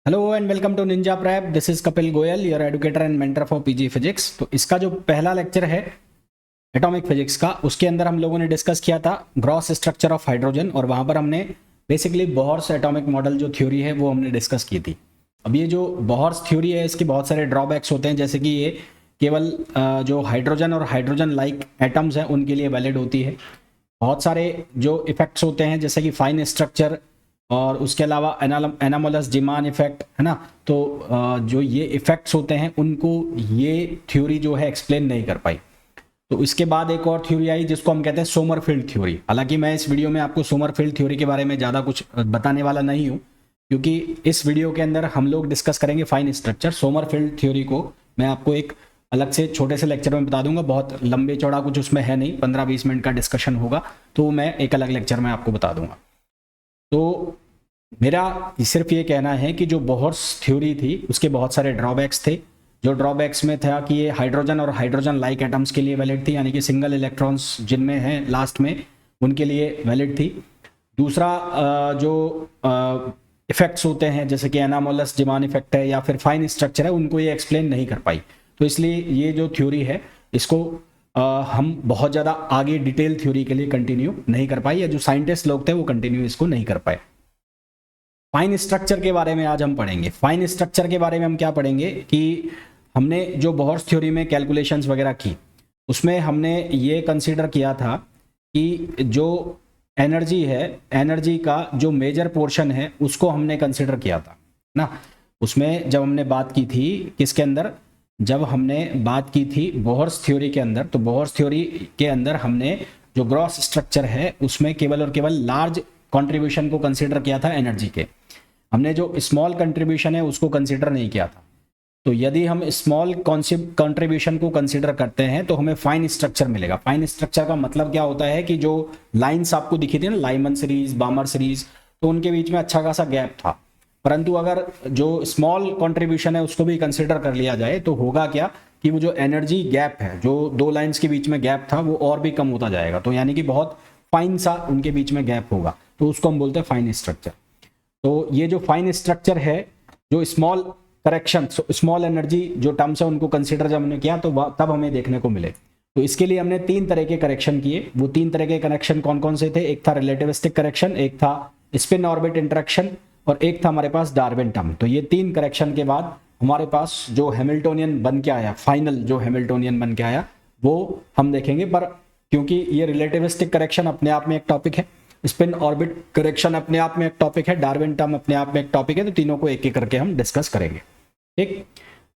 Hello and welcome to Ninja Prep. This is Kapil Goyal, your educator and mentor for PG physics. तो इसका जो पहला lecture है atomic physics का, उसके अंदर हम लोगों ने डिस्कस किया था ग्रॉस स्ट्रक्चर ऑफ हाइड्रोजन, और वहां पर हमने बेसिकली बोहर्स एटॉमिक मॉडल जो थ्योरी है वो हमने डिस्कस की थी। अब ये जो बोहर्स थ्योरी है इसके बहुत सारे ड्रॉबैक्स होते हैं, जैसे कि ये केवल जो हाइड्रोजन और हाइड्रोजन लाइक एटम्स हैं उनके लिए वैलिड होती है। बहुत सारे जो इफेक्ट्स होते हैं जैसे कि फाइन स्ट्रक्चर और उसके अलावा एनामोलस जिमान इफेक्ट है ना, तो जो ये इफेक्ट्स होते हैं उनको ये थ्योरी जो है एक्सप्लेन नहीं कर पाई। तो इसके बाद एक और थ्योरी आई जिसको हम कहते हैं सोमरफील्ड थ्योरी। हालांकि मैं इस वीडियो में आपको सोमरफील्ड थ्योरी के बारे में ज़्यादा कुछ बताने वाला नहीं हूँ, क्योंकि इस वीडियो के अंदर हम लोग डिस्कस करेंगे फाइन स्ट्रक्चर। सोमरफील्ड थ्योरी को मैं आपको एक अलग से छोटे से लेक्चर में बता दूंगा, बहुत लंबे चौड़ा कुछ उसमें है नहीं, 15-20 मिनट का डिस्कशन होगा, तो मैं एक अलग लेक्चर में आपको बता दूंगा। तो मेरा सिर्फ ये कहना है कि जो बोहर्स थ्योरी थी उसके बहुत सारे ड्रॉबैक्स थे। जो ड्रॉबैक्स में था कि ये हाइड्रोजन और हाइड्रोजन लाइक एटम्स के लिए वैलिड थी, यानी कि सिंगल इलेक्ट्रॉन्स जिनमें हैं लास्ट में उनके लिए वैलिड थी। दूसरा जो इफेक्ट्स होते हैं जैसे कि एनामोलस जिमान इफेक्ट है या फिर फाइन स्ट्रक्चर है, उनको ये एक्सप्लेन नहीं कर पाई। तो इसलिए ये जो थ्योरी है इसको हम बहुत ज़्यादा आगे डिटेल थ्योरी के लिए कंटिन्यू नहीं कर पाए, या जो साइंटिस्ट लोग थे वो कंटिन्यू इसको नहीं कर पाए। फाइन स्ट्रक्चर के बारे में आज हम पढ़ेंगे। फाइन स्ट्रक्चर के बारे में हम क्या पढ़ेंगे कि हमने जो बोहर्स थ्योरी में कैलकुलेशंस वगैरह की उसमें हमने ये कंसीडर किया था कि जो एनर्जी है, एनर्जी का जो मेजर पोर्शन है उसको हमने कंसीडर किया था ना। उसमें जब हमने बात की थी किसके अंदर, जब हमने बात की थी बोहर्स थ्योरी के अंदर, तो बोहर्स थ्योरी के अंदर हमने जो ग्रॉस स्ट्रक्चर है उसमें केवल और केवल लार्ज कंट्रीब्यूशन को कंसीडर किया था एनर्जी के। हमने जो स्मॉल कंट्रीब्यूशन है उसको कंसीडर नहीं किया था। तो यदि हम स्मॉल कंट्रीब्यूशन को कंसीडर करते हैं तो हमें फाइन स्ट्रक्चर मिलेगा। फाइन स्ट्रक्चर का मतलब क्या होता है कि जो लाइंस आपको दिखी थी ना, लाइमन सीरीज, बामर सीरीज, तो उनके बीच में अच्छा खासा गैप था। परंतु अगर जो स्मॉल कंट्रीब्यूशन है उसको भी कंसीडर कर लिया जाए तो होगा क्या कि वो जो एनर्जी गैप है, जो दो लाइंस के बीच में गैप था, वो और भी कम होता जाएगा। तो यानी कि बहुत फाइन सा उनके बीच में गैप होगा, तो उसको हम बोलते हैं फाइन स्ट्रक्चर। तो ये जो फाइन स्ट्रक्चर है, जो स्मॉल करेक्शन, स्मॉल एनर्जी जो टर्म्स है उनको कंसीडर जब हमने किया तो तब हमें देखने को मिले। तो इसके लिए हमने 3 तरह के करेक्शन किए। वो 3 तरह के करेक्शन कौन कौन से थे? एक था रिलेटिविस्टिक करेक्शन, एक था स्पिन ऑर्बिट इंटरेक्शन, और एक था हमारे पास डार्विन टर्म। तो ये 3 करेक्शन के बाद हमारे पास जो हैमिल्टोनियन बन के आया, फाइनल जो हैमिल्टोनियन बन के आया, वो हम देखेंगे। पर क्योंकि ये रिलेटिविस्टिक करेक्शन अपने आप में एक टॉपिक है, स्पिन ऑर्बिट करेक्शन अपने आप में एक टॉपिक है, डार्विन टर्म अपने आप में एक टॉपिक है, तो तीनों को एक एक करके हम डिस्कस करेंगे। ठीक,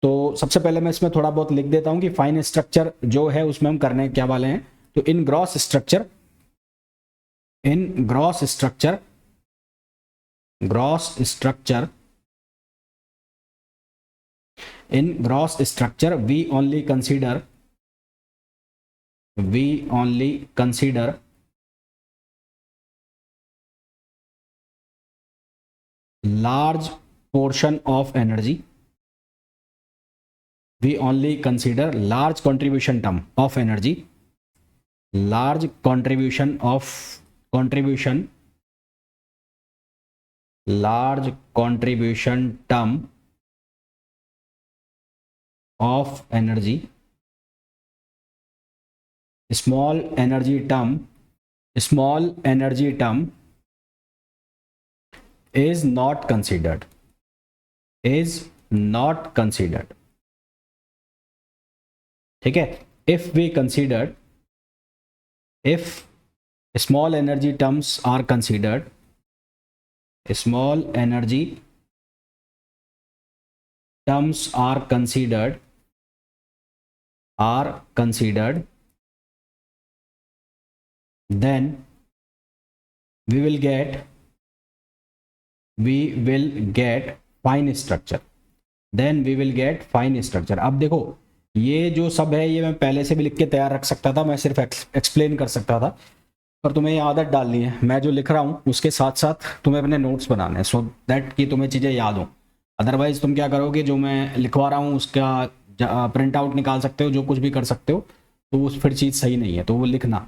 तो सबसे पहले मैं इसमें थोड़ा बहुत लिख देता हूं कि फाइन स्ट्रक्चर जो है उसमें हम करने क्या वाले हैं। तो in gross structure, in gross structure, gross structure, in gross structure we only consider large portion of energy, we only consider large contribution term of energy, large contribution term of energy, small energy term is not considered, ठीक है। if small energy terms are considered, then we will get fine structure, अब देखो ये जो सब है ये मैं पहले से भी लिख के तैयार रख सकता था, मैं सिर्फ एक्सप्लेन कर सकता था, पर तुम्हें ये आदत डालनी है, मैं जो लिख रहा हूँ उसके साथ साथ तुम्हें अपने नोट्स बनाने हैं, सो दैट कि तुम्हें चीज़ें याद हो। अदरवाइज तुम क्या करोगे, जो मैं लिखवा रहा हूँ उसका प्रिंट आउट निकाल सकते हो, जो कुछ भी कर सकते हो, तो वो फिर चीज़ सही नहीं है, तो वो लिखना।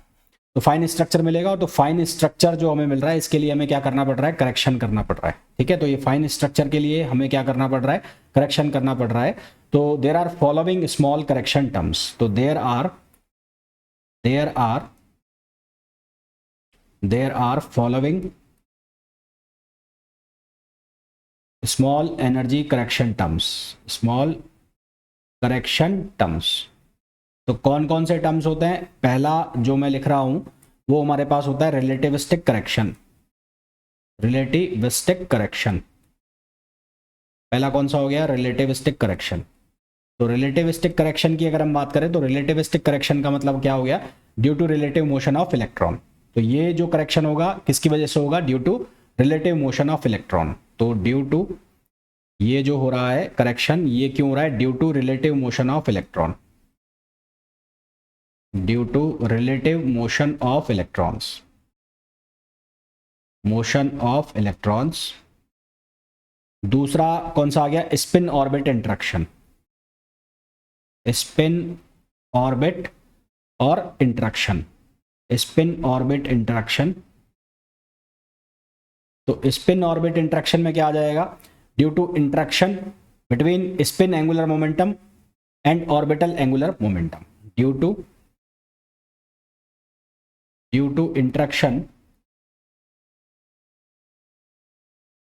तो फाइन स्ट्रक्चर मिलेगा। तो फाइन स्ट्रक्चर जो हमें मिल रहा है इसके लिए हमें क्या करना पड़ रहा है, करेक्शन करना पड़ रहा है। ठीक है, तो ये फाइन स्ट्रक्चर के लिए हमें क्या करना पड़ रहा है, करेक्शन करना पड़ रहा है। तो there are following small correction terms, तो there are following small energy correction terms, small correction terms. तो कौन कौन से टर्म्स होते हैं, पहला जो मैं लिख रहा हूं वो हमारे पास होता है रिलेटिविस्टिक करेक्शन। रिलेटिविस्टिक करेक्शन पहला कौन सा हो गया, रिलेटिविस्टिक करेक्शन। तो रिलेटिविस्टिक करेक्शन की अगर हम बात करें तो रिलेटिविस्टिक करेक्शन का मतलब क्या हो गया, due to relative motion of electron. तो ये जो करेक्शन होगा किसकी वजह से होगा, due to relative motion of electron. तो ड्यू टू ये जो हो रहा है करेक्शन, ये क्यों हो रहा है, due to relative motion of electron, due to relative motion of electrons, motion of electrons. दूसरा कौन सा आ गया, spin orbit interaction, spin orbit और इंटरेक्शन, स्पिन ऑर्बिट इंटरेक्शन। तो स्पिन ऑर्बिट इंटरेक्शन में क्या आ जाएगा, due to interaction between spin angular momentum and orbital angular momentum, due to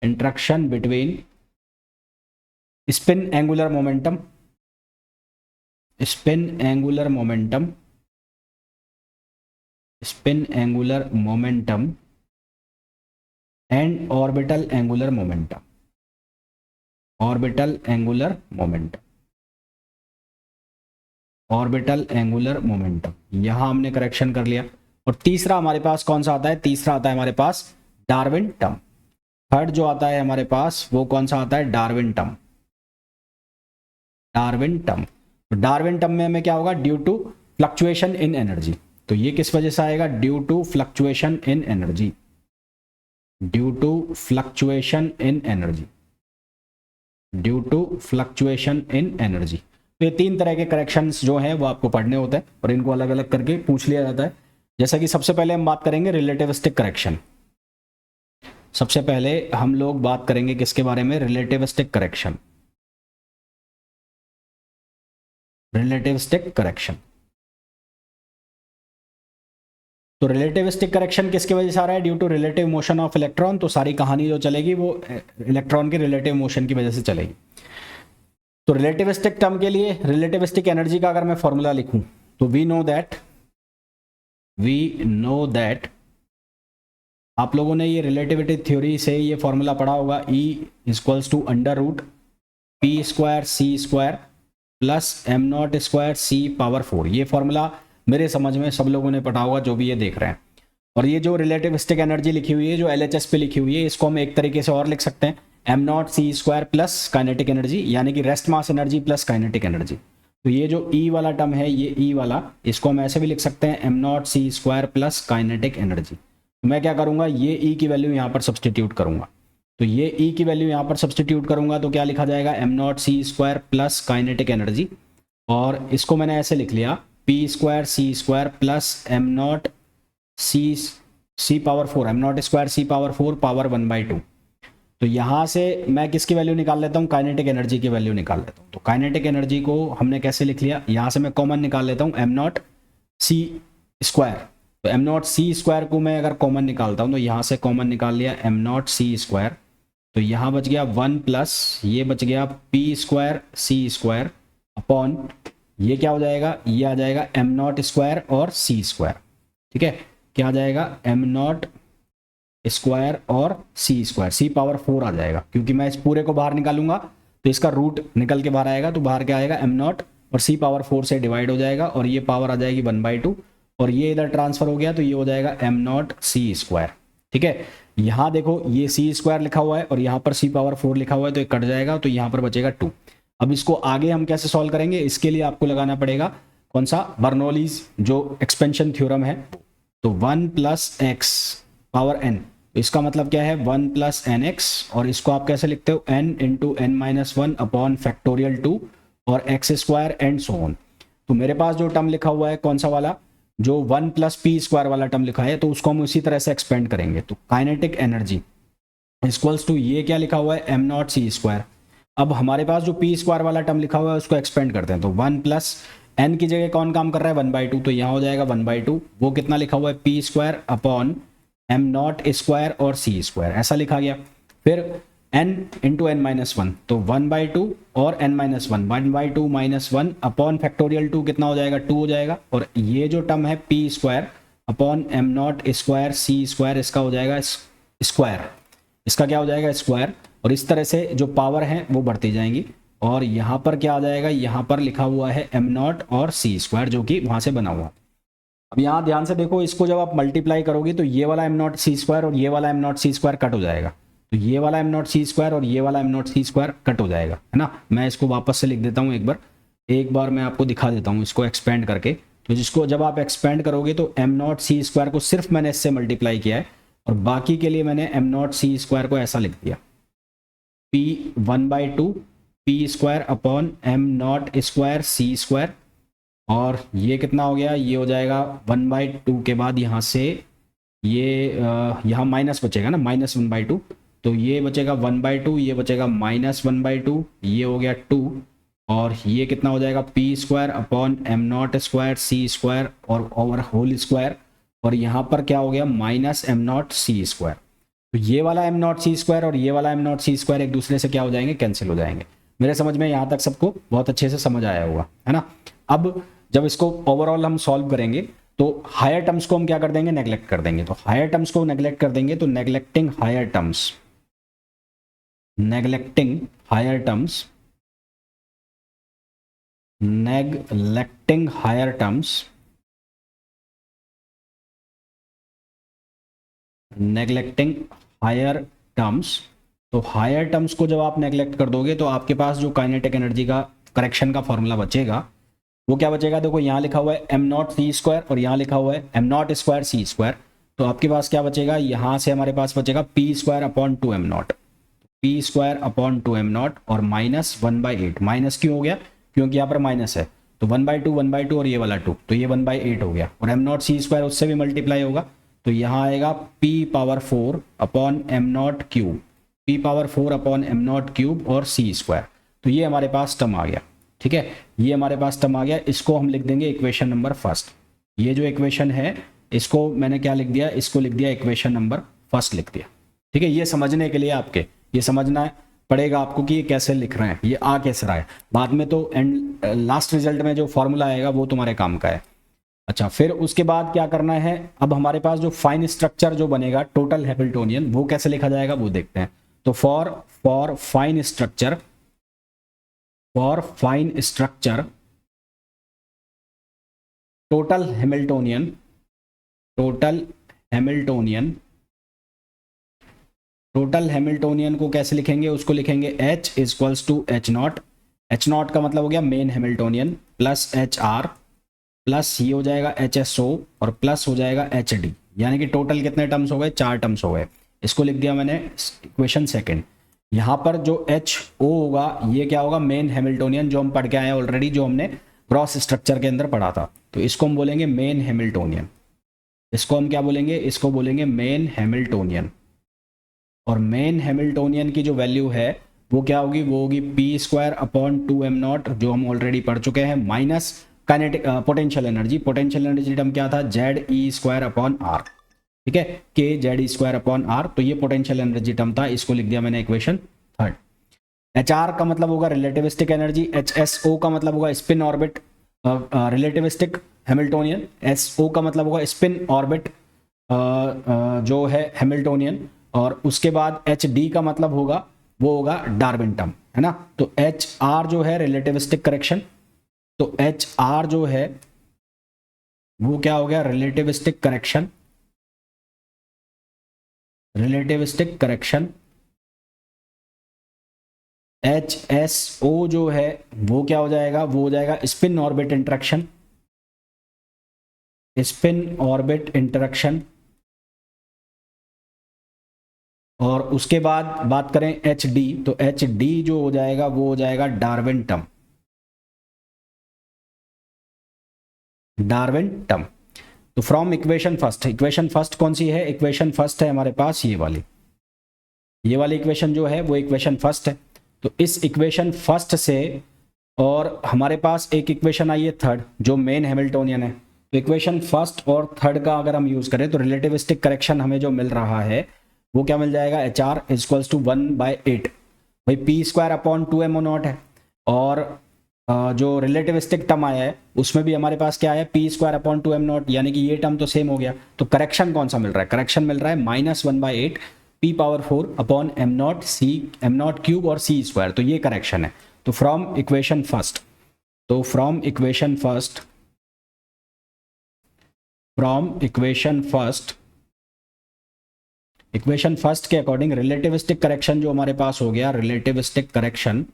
interaction between spin angular momentum and orbital angular momentum, orbital angular momentum. यहां हमने correction कर लिया। और तीसरा हमारे पास कौन सा आता है, तीसरा आता है हमारे पास डार्विन टर्म। थर्ड जो आता है हमारे पास वो कौन सा आता है, डार्विन टर्म। तो डार्विन टर्म में हमें क्या होगा, due to fluctuation in energy. तो ये किस वजह से आएगा, due to fluctuation in energy, due to fluctuation in energy, due to fluctuation in energy. तो ये तीन तरह के करेक्शंस जो हैं वो आपको पढ़ने होते हैं और इनको अलग अलग करके पूछ लिया जाता है। जैसा कि सबसे पहले हम बात करेंगे रिलेटिविस्टिक करेक्शन। सबसे पहले हम लोग बात करेंगे किसके बारे में, रिलेटिविस्टिक करेक्शन। रिलेटिविस्टिक करेक्शन, तो रिलेटिविस्टिक करेक्शन किसकी वजह से आ रहा है, due to relative motion of electron. तो सारी कहानी जो चलेगी वो इलेक्ट्रॉन के रिलेटिव मोशन की वजह से चलेगी। तो रिलेटिविस्टिक टर्म के लिए रिलेटिविस्टिक एनर्जी का अगर मैं फॉर्मूला लिखूं तो वी नो दैट आप लोगों ने ये रिलेटिविटी थ्योरी से ये फॉर्मूला पढ़ा होगा, E equals to under root p square c square plus m naught square c power 4। ये फॉर्मूला मेरे समझ में सब लोगों ने पढ़ा होगा जो भी ये देख रहे हैं। और ये जो रिलेटिविस्टिक एनर्जी लिखी हुई है, जो LHS पे लिखी हुई है, इसको हम एक तरीके से और लिख सकते हैं, m naught c square plus kinetic energy, यानी कि rest mass energy plus kinetic energy. तो ये जो E वाला टर्म है, ये E वाला, इसको हम ऐसे भी लिख सकते हैं, m naught c square plus kinetic energy. तो मैं क्या करूंगा, ये E की वैल्यू यहाँ पर सब्सटीट्यूट करूंगा। तो ये E की वैल्यू यहाँ पर सब्सटीट्यूट करूंगा तो क्या लिखा जाएगा, m naught c square plus kinetic energy. और इसको मैंने ऐसे लिख लिया, p square c square plus m naught c power 4, m naught square c power 4 power 1/2। तो यहाँ से मैं किसकी वैल्यू निकाल लेता हूँ, काइनेटिक एनर्जी की वैल्यू निकाल लेता हूँ। तो काइनेटिक एनर्जी को हमने कैसे लिख लिया, यहाँ से मैं कॉमन निकाल लेता हूँ, एम नॉट सी स्क्वायर। तो एम नॉट सी स्क्वायर को मैं अगर कॉमन निकालता हूँ तो यहाँ से कॉमन निकाल लिया एम नॉट सी स्क्वायर। तो यहाँ बच गया 1 प्लस ये बच गया P square c square upon ये क्या हो जाएगा, ये आ जाएगा एम नॉट स्क्वायर और सी स्क्वायर। ठीक है, क्या आ जाएगा, एम नॉट स्क्वायर और सी स्क्वायर, सी पावर 4 आ जाएगा, क्योंकि मैं इस पूरे को बाहर निकालूंगा तो इसका रूट निकल के बाहर आएगा। तो बाहर क्या आएगा, एम नॉट और सी पावर 4 से डिवाइड हो जाएगा और ये पावर आ जाएगी 1/2 और ये इधर ट्रांसफर हो गया तो ये हो जाएगा एम नॉट सी स्क्वायर। ठीक है, यहाँ देखो ये सी स्क्वायर लिखा हुआ है और यहाँ पर सी पावर 4 लिखा हुआ है, तो ये कट जाएगा तो यहाँ पर बचेगा 2। अब इसको आगे हम कैसे सॉल्व करेंगे, इसके लिए आपको लगाना पड़ेगा कौन सा, बर्नौलीज जो एक्सपेंशन थ्योरम है। तो 1 प्लस एक्स पावर n, इसका मतलब क्या है 1 प्लस एन एक्स, और इसको आप कैसे लिखते हो, n into n-1 upon factorial 2 और x square and so on. तो मेरे पास जो टर्म लिखा हुआ है कौन सा वाला, जो 1 प्लस पी स्क्वायर वाला टर्म लिखा है तो उसको हम उसी तरह से एक्सपेंड करेंगे। तो काइनेटिक एनर्जी इक्वल्स टू ये क्या लिखा हुआ है एम नॉट सी स्क्वायर। अब हमारे पास जो पी स्क्वायर वाला टर्म लिखा हुआ है उसको एक्सपेंड करते हैं। तो 1 प्लस एन की जगह कौन काम कर रहा है 1/2, तो यहाँ हो जाएगा 1/2। वो कितना लिखा हुआ है p square upon m naught square और सी स्क्वायर, ऐसा लिखा गया। फिर n into n minus one, तो 1/2 और n minus one, 1/2 minus one upon factorial 2 कितना हो जाएगा 2 हो जाएगा। और ये जो टर्म है p square upon m naught square c square, इसका हो जाएगा स्क्वायर, इसका क्या हो जाएगा स्क्वायर। और इस तरह से जो पावर है वो बढ़ती जाएंगी। और यहाँ पर क्या आ जाएगा, यहाँ पर लिखा हुआ है एम नॉट और सी स्क्वायर जो कि वहाँ से बना हुआ। अब यहाँ ध्यान से देखो, इसको जब आप मल्टीप्लाई करोगे तो ये वाला एम नॉट सी स्क्वायर और ये वाला m naught c square cut हो जाएगा। तो ये वाला एम नॉट सी स्क्वायर और ये वाला m naught c square cut हो जाएगा, है ना। मैं इसको वापस से लिख देता हूँ एक बार मैं आपको दिखा देता हूँ इसको एक्सपेंड करके। तो जिसको जब आप एक्सपेंड करोगे तो एम नॉट सी स्क्वायर को सिर्फ मैंने इससे मल्टीप्लाई किया है और बाकी के लिए मैंने एम नॉट सी स्क्वायर को ऐसा लिख दिया p 1/2 p square upon m naught square c square. और ये कितना हो गया, ये हो जाएगा 1/2 के बाद यहाँ से ये यहाँ माइनस बचेगा ना, -1/2, तो ये बचेगा 1/2, ये बचेगा -1/2, ये हो गया 2। और ये कितना हो जाएगा p square upon m naught square c square और ओवर होल स्क्वायर। और यहाँ पर क्या हो गया minus m naught c square. तो ये वाला एम नॉट सी स्क्वायर और ये वाला एम नॉट सी स्क्वायर एक दूसरे से क्या हो जाएंगे, कैंसिल हो जाएंगे। मेरे समझ में यहाँ तक सबको बहुत अच्छे से समझ आया होगा, है ना। अब जब इसको ओवरऑल हम सॉल्व करेंगे तो हायर टर्म्स को हम क्या कर देंगे, नेग्लेक्ट कर देंगे। तो हायर टर्म्स को नेग्लेक्ट कर देंगे तो neglecting higher terms, neglecting higher terms, neglecting higher terms, neglecting higher terms. तो हायर टर्म्स को जब आप नेग्लेक्ट कर दोगे तो आपके पास जो काइनेटिक एनर्जी का करेक्शन का फॉर्मूला बचेगा वो क्या बचेगा, देखो यहाँ लिखा हुआ है एम नॉट सी स्क्वायर और यहाँ लिखा हुआ है m naught square c square. तो आपके पास क्या बचेगा, यहाँ से हमारे पास बचेगा P square upon 2 m not, P square upon 2 m not और -1/8। माइनस क्यों हो गया, क्योंकि यहाँ पर माइनस है। तो 1/2 और ये वाला 2, तो ये 1/8 हो गया। और एम नॉट सी स्क्वायर उससे भी मल्टीप्लाई होगा तो यहाँ आएगा P power 4 upon m not cube, P power 4 upon m not cube और सी स्क्वायर। तो ये हमारे पास टर्म आ गया, ठीक है, ये हमारे पास टर्म आ गया। इसको हम लिख देंगे इक्वेशन नंबर फर्स्ट। ये जो इक्वेशन है इसको मैंने क्या लिख दिया, इसको लिख दिया इक्वेशन नंबर फर्स्ट लिख दिया, ठीक है। ये समझने के लिए आपके ये समझना पड़ेगा आपको कि ये कैसे लिख रहे हैं, ये आ कैसे रहा है। बाद में तो एंड लास्ट रिजल्ट में जो फॉर्मूला आएगा वो तुम्हारे काम का है। अच्छा, फिर उसके बाद क्या करना है, अब हमारे पास जो फाइन स्ट्रक्चर जो बनेगा टोटल हैमिल्टोनियन वो कैसे लिखा जाएगा वो देखते हैं। तो for fine structure, for fine structure total Hamiltonian, total Hamiltonian, total Hamiltonian को कैसे लिखेंगे, उसको लिखेंगे H equals to H naught. H naught का मतलब हो गया main Hamiltonian plus HR plus ये हो जाएगा HSO और प्लस हो जाएगा HD, यानी कि टोटल कितने टर्म्स हो गए, 4 टर्म्स हो गए। इसको लिख दिया मैंने इक्वेशन सेकंड। यहाँ पर जो HO होगा ये क्या होगा, मेन हैमिल्टोनियन, जो हम पढ़ के आए हैं ऑलरेडी, जो हमने क्रॉस स्ट्रक्चर के अंदर पढ़ा था। तो इसको हम बोलेंगे मेन हैमिल्टोनियन, इसको हम क्या बोलेंगे, इसको बोलेंगे मेन हैमिल्टोनियन। और मेन हैमिल्टोनियन की जो वैल्यू है वो क्या होगी, वो होगी p square upon 2 m naught, जो हम ऑलरेडी पढ़ चुके हैं, minus kinetic potential energy. Potential energy term क्या था, Z e square upon r, ठीक है, k Z e square upon r. तो ये पोटेंशियल एनर्जी टर्म था, इसको लिख दिया मैंने इक्वेशन थर्ड। एच आर का मतलब होगा relativistic energy, H S O का मतलब होगा spin orbit relativistic Hamiltonian, S O का मतलब होगा स्पिन ऑर्बिट जो है हैमिल्टोनियन। और उसके बाद एच डी का मतलब होगा वो होगा डार्विन टर्म, है ना। तो एच आर जो है रिलेटिविस्टिक करेक्शन, तो एच आर जो है वो क्या हो गया, relativistic correction, relativistic correction. H S O जो है वो क्या हो जाएगा, वो हो जाएगा spin orbit interaction, spin orbit interaction. और उसके बाद बात करें एच डी, तो एच डी जो हो जाएगा वो हो जाएगा डार्विन टर्म, डार्विन टर्म। तो फ्रॉम इक्वेशन फर्स्ट कौन सी है? इक्वेशन फर्स्ट है हमारे पास ये वाली इक्वेशन जो है वो इक्वेशन फर्स्ट है। तो इस इक्वेशन फर्स्ट से और हमारे पास एक इक्वेशन आई है थर्ड जो मेन हैमिल्टोनियन है। तो इक्वेशन फर्स्ट और थर्ड का अगर हम यूज़ करें तो रिलेटिविस्टिक करेक्शन हमें जो मिल रहा है वो क्या मिल जाएगा? एच आर इक्वल्स टू 1/8 भाई पी स्क्वायर अपॉन 2m0 है। और जो रिलेटिविस्टिक टर्म आया है उसमें भी हमारे पास क्या है? पी स्क्वायर अपॉन 2m0, यानी कि ये टर्म तो सेम हो गया। तो करेक्शन कौन सा मिल रहा है? करेक्शन मिल रहा है -1/8 पी पावर 4 अपॉन m0 सी m0 क्यूब और सी स्क्वायर। तो ये करेक्शन है। तो फ्रॉम इक्वेशन इक्वेशन फर्स्ट के अकॉर्डिंग रिलेटिविस्टिक करेक्शन जो हमारे पास हो गया, रिलेटिविस्टिक करेक्शन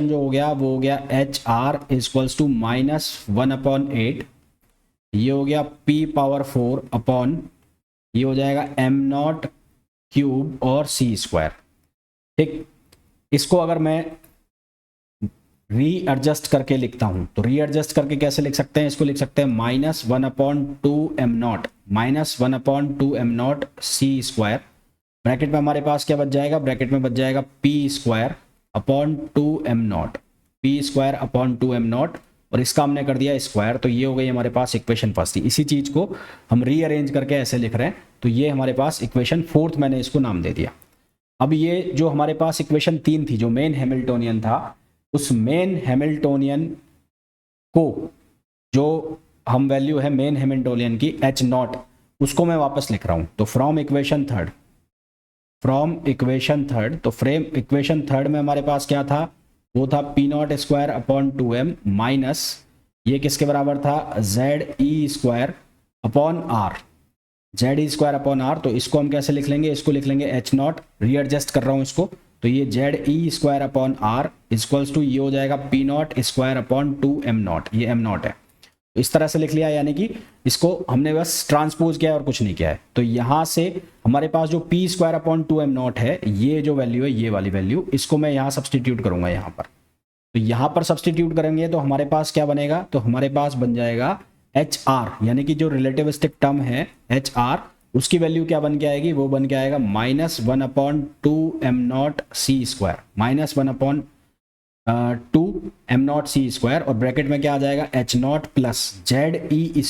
जो हो गया वो हो गया एच आर इक्वल्स टू -1/8, ये हो गया p पावर 4 अपॉन ये हो जाएगा m0 क्यूब और c स्क्वायर। ठीक, इसको अगर मैं रीएडजस्ट करके लिखता हूं तो रीएडजस्ट करके कैसे लिख सकते हैं? इसको लिख सकते हैं -1/2m0 c स्क्वायर। ब्रैकेट में हमारे पास क्या बच जाएगा? ब्रैकेट में बच जाएगा p स्क्वायर अपॉन 2m0 और इसका हमने कर दिया स्क्वायर। तो ये हो गई हमारे पास इक्वेशन फर्स्ट। इसी चीज को हम रीअरेंज करके ऐसे लिख रहे हैं। तो ये हमारे पास इक्वेशन फोर्थ, मैंने इसको नाम दे दिया। अब ये जो हमारे पास इक्वेशन 3 थी जो मेन हैमिल्टोनियन था, उस मेन हैमिल्टोनियन को जो हम वैल्यू है मेन हैमिल्टोनियन की H0, उसको मैं वापस लिख रहा हूं। तो फ्रॉम इक्वेशन थर्ड तो फ्रेम इक्वेशन थर्ड में हमारे पास क्या था? वो था p0 square upon 2m minus ये किसके बराबर था? ZE square upon r। तो इसको हम कैसे लिख लेंगे? इसको लिख लेंगे H0, रीएडजस्ट कर रहा हूं इसको। तो ये ZE square upon r equals to ये हो जाएगा p0 स्क्वायर अपॉन 2m0, ये m0 है। तो इस तरह से लिख लिया, यानी कि इसको हमने बस ट्रांसपोज किया है और कुछ नहीं किया है। तो यहाँ से हमारे पास जो p स्क्वायर अपॉन 2m0 है, ये जो वैल्यू है, ये वाली वैल्यू, इसको मैं यहाँ सब्सटीट्यूट करूंगा यहाँ पर। तो यहाँ पर सब्सटीट्यूट करेंगे तो हमारे पास क्या बनेगा? तो हमारे पास बन जाएगा HR, यानी कि जो रिलेटिविस्टिक टर्म है HR, उसकी वैल्यू क्या बन के आएगी? वो बन के आएगा -1/2m0 c square, -1/2m0 c square. और ब्रैकेट में क्या आ जाएगा? H0 plus ZE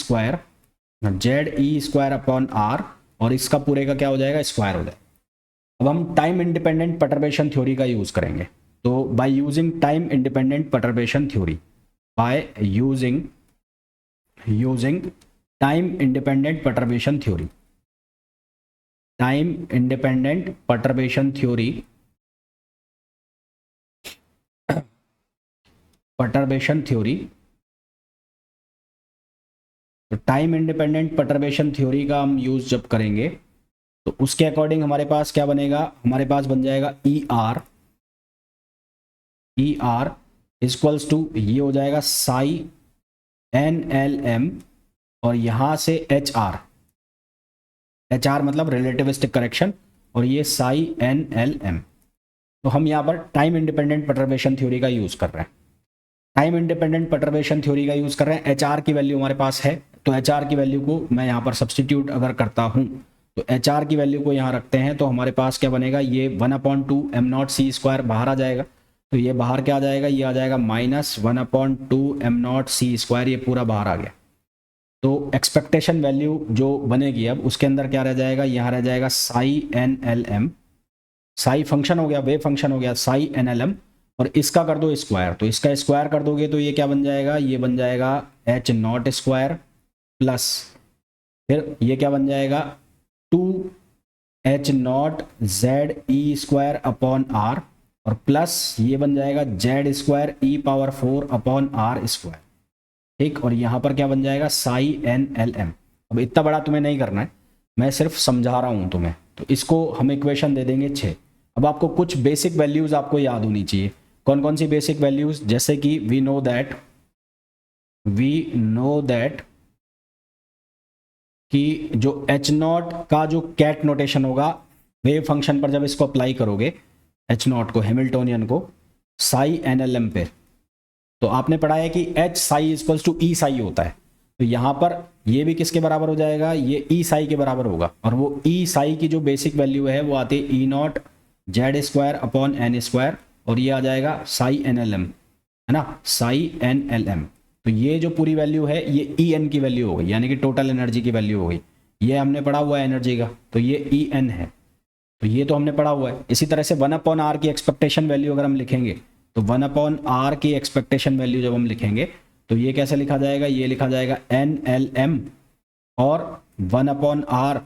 square upon r, और इसका पूरे का क्या हो जाएगा? स्क्वायर हो जाएगा। अब हम टाइम इंडिपेंडेंट परटर्बेशन थ्योरी का यूज करेंगे। तो by using time independent perturbation theory, time independent perturbation theory, तो टाइम इंडिपेंडेंट परटर्बेशन थ्योरी का हम यूज जब करेंगे तो उसके अकॉर्डिंग हमारे पास क्या बनेगा? हमारे पास बन जाएगा ER इक्वल्स टू ये हो जाएगा साई NLM, और यहां से HR मतलब रिलेटिविस्टिक करेक्शन, और ये साई NLM। तो हम यहाँ पर टाइम इंडिपेंडेंट परटर्बेशन थ्योरी का यूज कर रहे हैं। HR की वैल्यू हमारे पास है, तो HR की वैल्यू को मैं यहाँ पर सब्सटीट्यूट अगर करता हूँ तो HR की वैल्यू को यहाँ रखते हैं तो हमारे पास क्या बनेगा? ये 1/2m0 c स्क्वायर बाहर आ जाएगा। तो ये बाहर क्या आ जाएगा? ये आ जाएगा -1/2m0 c स्क्वायर, ये पूरा बाहर आ गया। तो एक्सपेक्टेशन वैल्यू जो बनेगी अब उसके अंदर क्या रह जाएगा? यहाँ रह जाएगा साई NLM, साई फंक्शन हो गया, वेव फंक्शन हो गया, साई NLM, और इसका कर दो स्क्वायर। तो इसका स्क्वायर कर दोगे तो ये क्या बन जाएगा? ये बन जाएगा H0 स्क्वायर प्लस फिर ये क्या बन जाएगा? 2H0 ZE square upon r, और प्लस ये बन जाएगा Z square E power 4 upon r square. ठीक, और यहाँ पर क्या बन जाएगा? साई NLM। अब इतना बड़ा तुम्हें नहीं करना है, मैं सिर्फ समझा रहा हूँ तुम्हें। तो इसको हम इक्वेशन दे देंगे 6। अब आपको कुछ बेसिक वैल्यूज आपको याद होनी चाहिए। कौन कौन सी बेसिक वैल्यूज? जैसे कि वी नो दैट कि जो H0 का जो कैट नोटेशन होगा वेव फंक्शन पर, जब इसको अप्लाई करोगे H0 को, हैमिल्टोनियन को, साई NLM पे, तो आपने पढ़ा है कि एच साई इक्वल्स टू ई साई होता है, तो यहाँ पर ये भी किसके बराबर हो जाएगा, ये ई साई के बराबर होगा। और वो ई साई की जो बेसिक वैल्यू है वो आती है E naught Z square upon N square, और ये आ जाएगा साई एन एल एम, है ना, साई एन एल एम। तो ये जो पूरी वैल्यू है ये ई एन की वैल्यू हो गई, यानी कि टोटल एनर्जी की वैल्यू हो गई। ये हमने पढ़ा हुआ है एनर्जी का, तो ये ई एन है, तो ये तो हमने पढ़ा हुआ है। इसी तरह से 1/r की एक्सपेक्टेशन वैल्यू अगर हम लिखेंगे, तो 1/r की एक्सपेक्टेशन वैल्यू जब हम लिखेंगे तो ये कैसे लिखा जाएगा, ये लिखा जाएगा एन एल एम और 1/r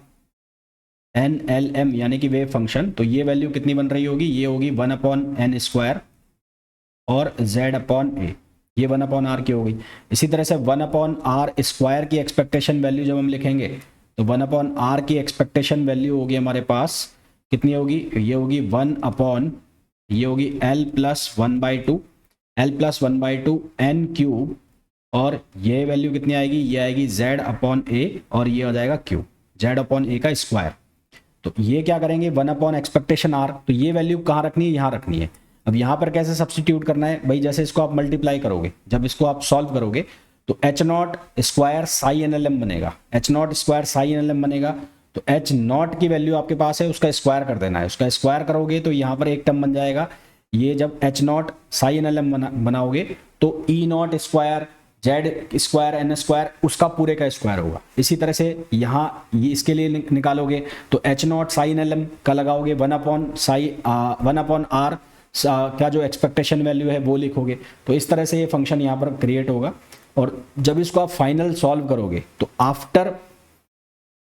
एन एल एम, यानी कि वेव फंक्शन। तो ये वैल्यू कितनी बन रही होगी, ये होगी 1/n स्क्वायर और z/a, ये 1/r की हो गई। इसी तरह से 1/r स्क्वायर की एक्सपेक्टेशन वैल्यू जब हम लिखेंगे, तो 1/r की एक्सपेक्टेशन वैल्यू होगी हमारे पास कितनी होगी, ये होगी ये होगी l प्लस 1/2 n क्यूब, और ये वैल्यू कितनी आएगी, ये आएगी z/a और ये आ जाएगा q, z/a का स्क्वायर। तो ये क्या करेंगे 1 एक्सपेक्टेशन r, तो ये वैल्यू कहाँ रखनी है, यहाँ रखनी है। अब यहाँ पर कैसे सब्सटीट्यूट करना है भाई, जैसे इसको आप मल्टीप्लाई करोगे, जब इसको आप सॉल्व करोगे तो H naught square psi N L M बनेगा, H naught square psi N L M बनेगा। तो एच नॉट की वैल्यू आपके पास है, उसका स्क्वायर कर देना है, उसका स्क्वायर करोगे तो यहाँ पर एक टर्म बन जाएगा। ये जब H naught psi N L M बनाओगे तो E naught square Z square N square उसका पूरे का स्क्वायर होगा। इसी तरह से यहाँ ये इसके लिए निकालोगे तो H naught psi N L m का लगाओगे 1/r क्या जो एक्सपेक्टेशन वैल्यू है वो लिखोगे। तो इस तरह से ये फंक्शन यहाँ पर क्रिएट होगा। और जब इसको आप फाइनल सॉल्व करोगे तो आफ्टर,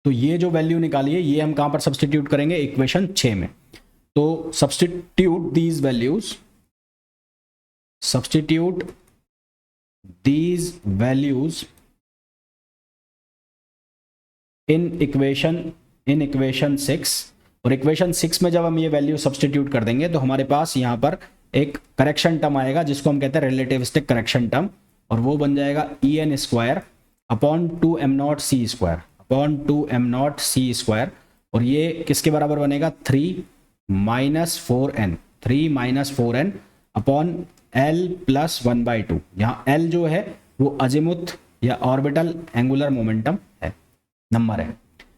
तो ये जो वैल्यू निकाली है ये हम कहाँ पर सब्सटीट्यूट करेंगे, इक्वेशन 6 में। तो substitute these values in equation 6, और इक्वेशन 6 में जब हम ये वैल्यू सब्सटीट्यूट कर देंगे तो हमारे पास यहाँ पर एक करेक्शन टर्म आएगा जिसको हम कहते हैं रिलेटिविस्टिक करेक्शन टर्म, और वो बन जाएगा E n square upon 2m0 c square upon 2m0 c square. और ये किसके बराबर बनेगा, 3 - 4n अपॉन l प्लस 1/2। यहाँ l जो है वो अजीमुथ या ऑर्बिटल एंगुलर मोमेंटम है, नंबर है।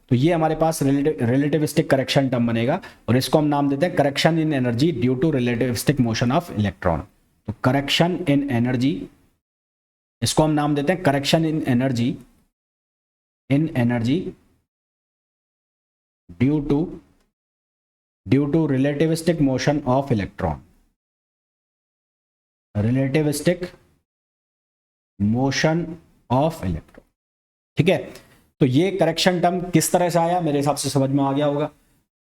तो ये हमारे पास रिलेटिविस्टिक करेक्शन टर्म बनेगा, और इसको हम नाम देते हैं correction in energy due to relativistic motion of electron. तो करेक्शन इन एनर्जी, इसको हम नाम देते हैं correction in energy due to relativistic motion of electron, relativistic motion of electron. ठीक है, तो ये करेक्शन टर्म किस तरह से आया, मेरे हिसाब से समझ में आ गया होगा।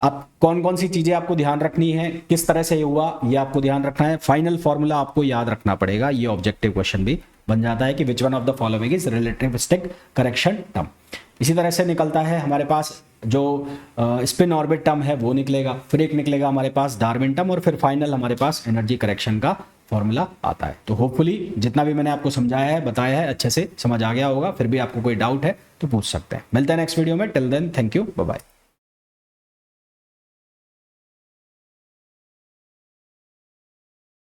अब कौन कौन सी चीजें आपको ध्यान रखनी है, किस तरह से ये हुआ, ये आपको ध्यान रखना है। फाइनल फॉर्मूला आपको याद रखना पड़ेगा, ये ऑब्जेक्टिव क्वेश्चन भी बन जाता है कि which one of the following is relativistic correction term. इसी तरह से निकलता है हमारे पास जो स्पिन ऑर्बिट टर्म है वो निकलेगा, फिर एक निकलेगा हमारे पास डार्विन टर्म, और फिर फाइनल हमारे पास एनर्जी करेक्शन का फॉर्मूला आता है। तो होपफुली जितना भी मैंने आपको समझाया है, बताया है, अच्छे से समझ आ गया होगा। फिर भी आपको कोई डाउट है तो पूछ सकते हैं। मिलते हैं नेक्स्ट वीडियो में, till then thank you, bye bye.